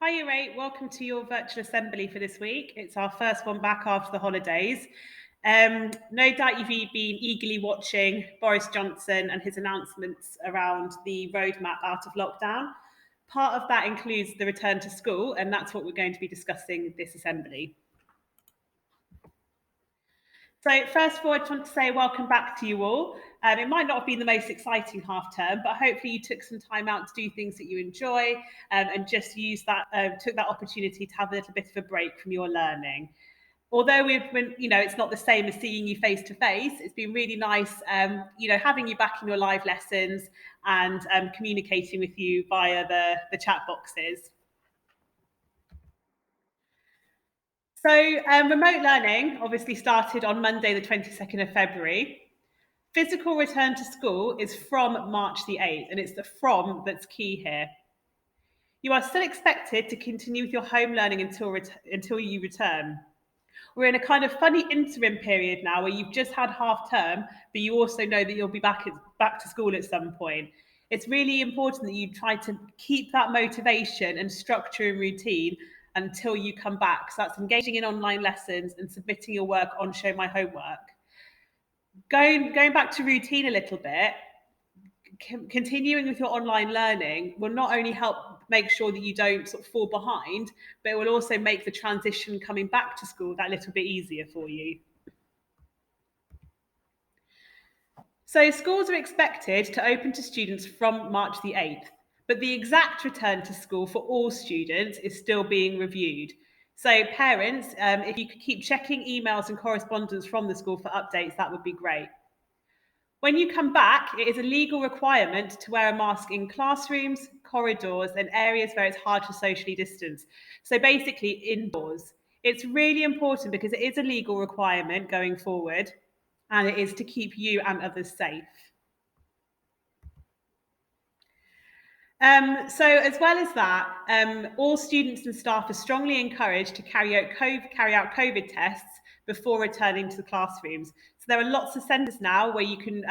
Hi, Ray. Welcome to your virtual assembly for this week. It's our first one back after the holidays. No doubt you've been eagerly watching Boris Johnson and his announcements around the roadmap out of lockdown. Part of that includes the return to school, and that's what we're going to be discussing this assembly. So first of all, I just want to say welcome back to you all. It might not have been the most exciting half term, but hopefully you took some time out to do things that you enjoy and just took that opportunity to have a little bit of a break from your learning. Although we've been, it's not the same as seeing you face to face. It's been really nice, having you back in your live lessons and communicating with you via the chat boxes. So remote learning obviously started on Monday, the 22nd of February. Physical return to school is from March the 8th, and it's the from that's key here. You are still expected to continue with your home learning until you return. We're in a kind of funny interim period now where you've just had half term, but you also know that you'll be back to school at some point. It's really important that you try to keep that motivation and structure and routine until you come back. So that's engaging in online lessons and submitting your work on Show My Homework. Going back to routine a little bit, continuing with your online learning will not only help make sure that you don't sort of fall behind, but it will also make the transition coming back to school that little bit easier for you. So schools are expected to open to students from March the 8th, but the exact return to school for all students is still being reviewed. So parents, if you could keep checking emails and correspondence from the school for updates, that would be great. When you come back, it is a legal requirement to wear a mask in classrooms, corridors, and areas where it's hard to socially distance. So basically, indoors. It's really important because it is a legal requirement going forward, and it is to keep you and others safe. So as well as that, all students and staff are strongly encouraged to carry out COVID tests before returning to the classrooms. So there are lots of centres now where you can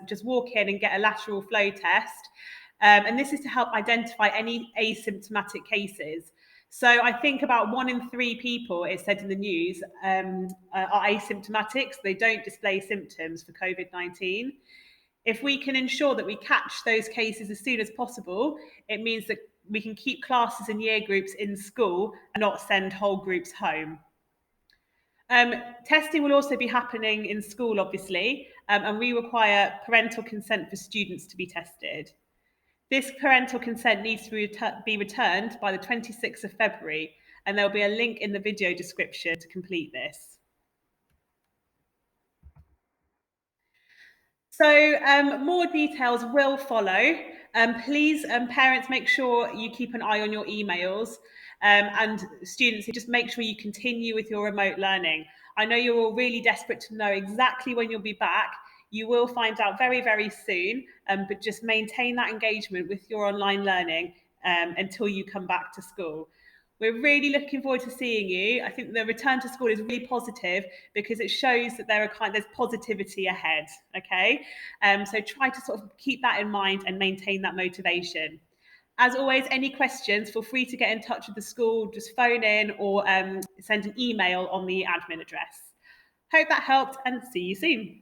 just walk in and get a lateral flow test. And this is to help identify any asymptomatic cases. So I think about 1 in 3 people, it said in the news, are asymptomatic, so they don't display symptoms for COVID-19. If we can ensure that we catch those cases as soon as possible, it means that we can keep classes and year groups in school and not send whole groups home. Testing will also be happening in school, obviously, and we require parental consent for students to be tested. This parental consent needs to be returned by the 26th of February, and there'll be a link in the video description to complete this. So more details will follow. Please, parents, make sure you keep an eye on your emails. And students, just make sure you continue with your remote learning. I know you're all really desperate to know exactly when you'll be back. You will find out very, very soon, but just maintain that engagement with your online learning until you come back to school. We're really looking forward to seeing you. I think the return to school is really positive because it shows that there's positivity ahead. Okay, so try to sort of keep that in mind and maintain that motivation. As always, any questions, feel free to get in touch with the school. Just phone in or send an email on the admin address. Hope that helped, and see you soon.